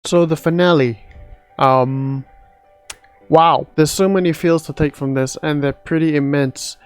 So the finale. Wow, there's so many feels to take from this, and they're pretty immense.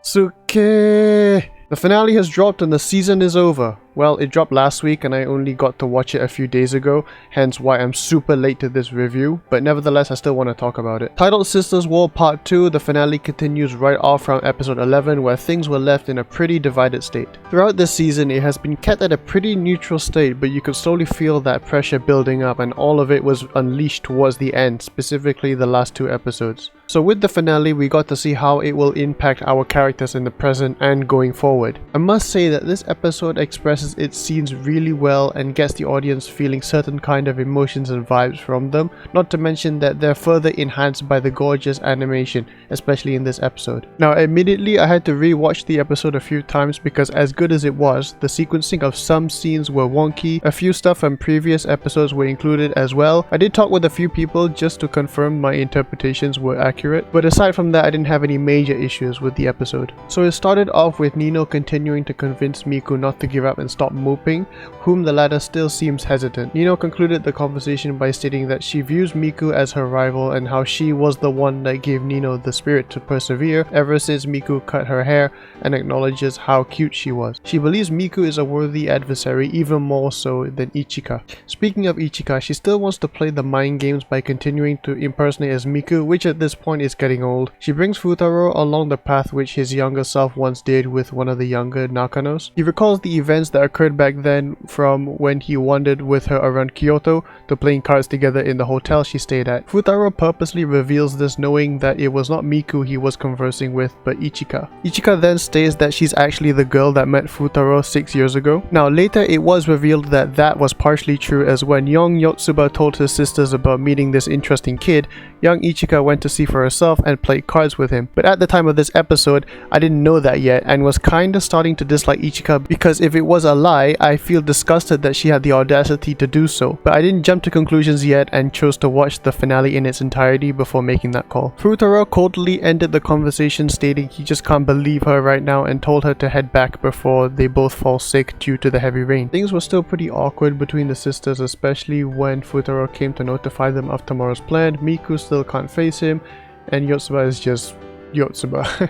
Suke! The finale has dropped and the season is over. Well, it dropped last week and I only got to watch it a few days ago, hence why I'm super late to this review, but nevertheless I still want to talk about it. Titled Sisters War Part 2, the finale continues right off from episode 11 where things were left in a pretty divided state. Throughout this season it has been kept at a pretty neutral state, but you could slowly feel that pressure building up and all of it was unleashed towards the end, specifically the last 2 episodes. So with the finale we got to see how it will impact our characters in the present and going forward. I must say that this episode expresses its scenes really well and gets the audience feeling certain kind of emotions and vibes from them, not to mention that they're further enhanced by the gorgeous animation, especially in this episode. Now admittedly I had to re-watch the episode a few times because as good as it was, the sequencing of some scenes were wonky, a few stuff from previous episodes were included as well. I did talk with a few people just to confirm my interpretations were accurate, but aside from that I didn't have any major issues with the episode. So it started off with Nino continuing to convince Miku not to give up and stop moping, whom the latter still seems hesitant. Nino concluded the conversation by stating that she views Miku as her rival and how she was the one that gave Nino the spirit to persevere ever since Miku cut her hair, and acknowledges how cute she was. She believes Miku is a worthy adversary, even more so than Ichika. Speaking of Ichika, she still wants to play the mind games by continuing to impersonate as Miku, which at this point is getting old. She brings Futaro along the path which his younger self once did with one of the younger Nakanos. He recalls the events that occurred back then, from when he wandered with her around Kyoto to playing cards together in the hotel she stayed at. Futaro purposely reveals this, knowing that it was not Miku he was conversing with but Ichika. Ichika then states that she's actually the girl that met Futaro 6 years ago. Now later it was revealed that that was partially true, as when young Yotsuba told her sisters about meeting this interesting kid, young Ichika went to see for herself and played cards with him. But at the time of this episode I didn't know that yet and was kinda starting to dislike Ichika, because if it was a lie I feel disgusted that she had the audacity to do so. But I didn't jump to conclusions yet and chose to watch the finale in its entirety before making that call. Futaro coldly ended the conversation, stating he just can't believe her right now and told her to head back before they both fall sick due to the heavy rain. Things were still pretty awkward between the sisters, especially when Futaro came to notify them of tomorrow's plan. Miku still can't face him and Yotsuba is just Yotsuba.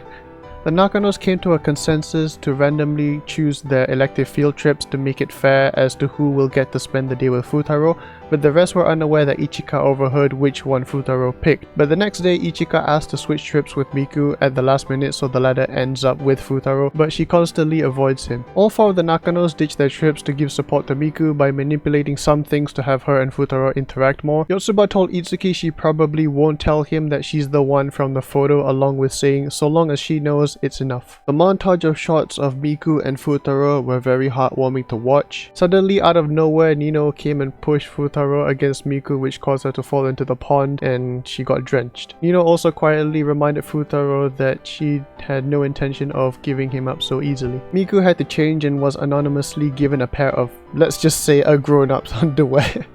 The Nakanos came to a consensus to randomly choose their elective field trips to make it fair as to who will get to spend the day with Futaro, but the rest were unaware that Ichika overheard which one Futaro picked. But the next day Ichika asked to switch trips with Miku at the last minute, so the latter ends up with Futaro, but she constantly avoids him. All 4 of the Nakanos ditch their trips to give support to Miku by manipulating some things to have her and Futaro interact more. Yotsuba told Itsuki she probably won't tell him that she's the one from the photo, along with saying so long as she knows it's enough. The montage of shots of Miku and Futaro were very heartwarming to watch. Suddenly out of nowhere Nino came and pushed Futaro against Miku, which caused her to fall into the pond and she got drenched. Nino also quietly reminded Futaro that she had no intention of giving him up so easily. Miku had to change and was anonymously given a pair of, let's just say, a grown-up's underwear.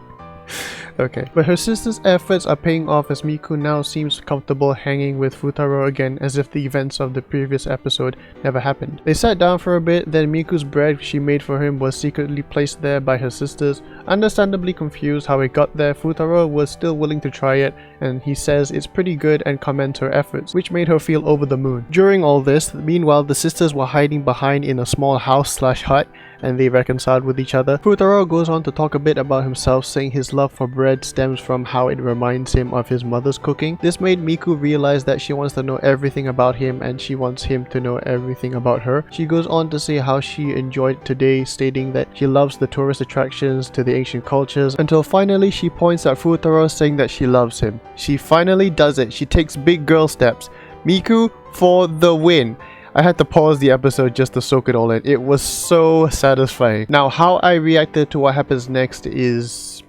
Okay. But her sister's efforts are paying off as Miku now seems comfortable hanging with Futaro again, as if the events of the previous episode never happened. They sat down for a bit, then Miku's bread she made for him was secretly placed there by her sisters. Understandably confused how it got there, Futaro was still willing to try it, and he says it's pretty good and commends her efforts, which made her feel over the moon. During all this, meanwhile, the sisters were hiding behind in a small house/hut, and they reconciled with each other. Futaro goes on to talk a bit about himself, saying his love for bread stems from how it reminds him of his mother's cooking. This made Miku realize that she wants to know everything about him and she wants him to know everything about her. She goes on to say how she enjoyed today, stating that she loves the tourist attractions to the ancient cultures, until finally she points at Futaro, saying that she loves him. She finally does it. She takes big girl steps. Miku for the win. I had to pause the episode just to soak it all in. It was so satisfying. Now, how I reacted to what happens next is...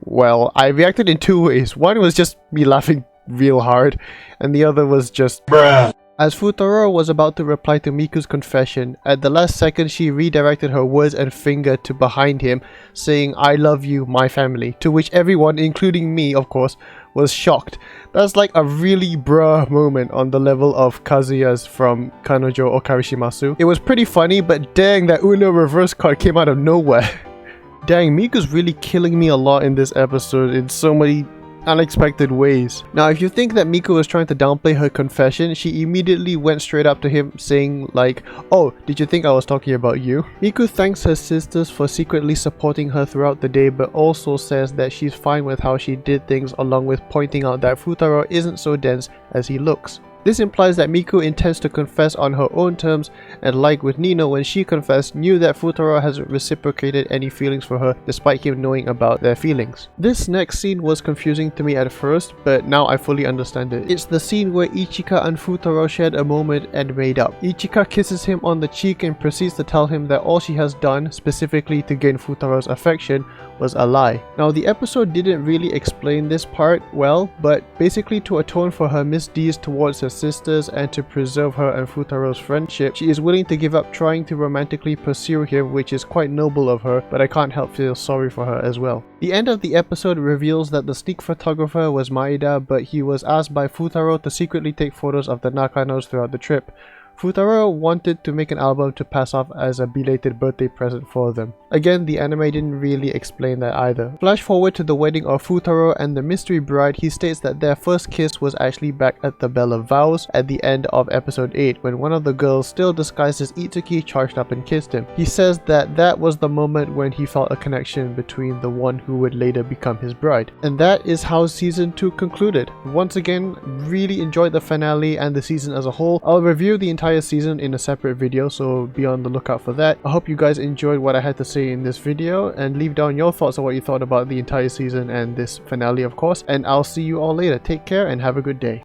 well, I reacted in 2 ways. One was just me laughing real hard, and the other was just bruh. As Futaro was about to reply to Miku's confession, at the last second she redirected her words and finger to behind him, saying, "I love you, my family," to which everyone, including me of course, was shocked. That's like a really bruh moment on the level of Kazuya's from Kanojo Okarishimasu. It was pretty funny, but dang, that Uno reverse card came out of nowhere. Dang, Miku's really killing me a lot in this episode in so many unexpected ways. Now, if you think that Miku was trying to downplay her confession, she immediately went straight up to him saying like, "Oh, did you think I was talking about you?" Miku thanks her sisters for secretly supporting her throughout the day, but also says that she's fine with how she did things, along with pointing out that Futaro isn't so dense as he looks. This implies that Miku intends to confess on her own terms, and like with Nino when she confessed, knew that Futaro hasn't reciprocated any feelings for her despite him knowing about their feelings. This next scene was confusing to me at first, but now I fully understand it. It's the scene where Ichika and Futaro shared a moment and made up. Ichika kisses him on the cheek and proceeds to tell him that all she has done, specifically to gain Futaro's affection, was a lie. Now, the episode didn't really explain this part well, but basically to atone for her misdeeds towards her sisters and to preserve her and Futaro's friendship, she is willing to give up trying to romantically pursue him, which is quite noble of her, but I can't help feel sorry for her as well. The end of the episode reveals that the sneak photographer was Maeda, but he was asked by Futaro to secretly take photos of the Nakanos throughout the trip. Futaro wanted to make an album to pass off as a belated birthday present for them. Again, the anime didn't really explain that either. Flash forward to the wedding of Futaro and the mystery bride. He states that their first kiss was actually back at the Bell of Vows at the end of episode 8 when one of the girls, still disguised as Itsuki, charged up and kissed him. He says that that was the moment when he felt a connection between the one who would later become his bride. And that is how season 2 concluded. Once again, really enjoyed the finale and the season as a whole. I'll review the entire season in a separate video, so be on the lookout for that. I hope you guys enjoyed what I had to say in this video, and leave down your thoughts on what you thought about the entire season and this finale, of course, and I'll see you all later. Take care and have a good day.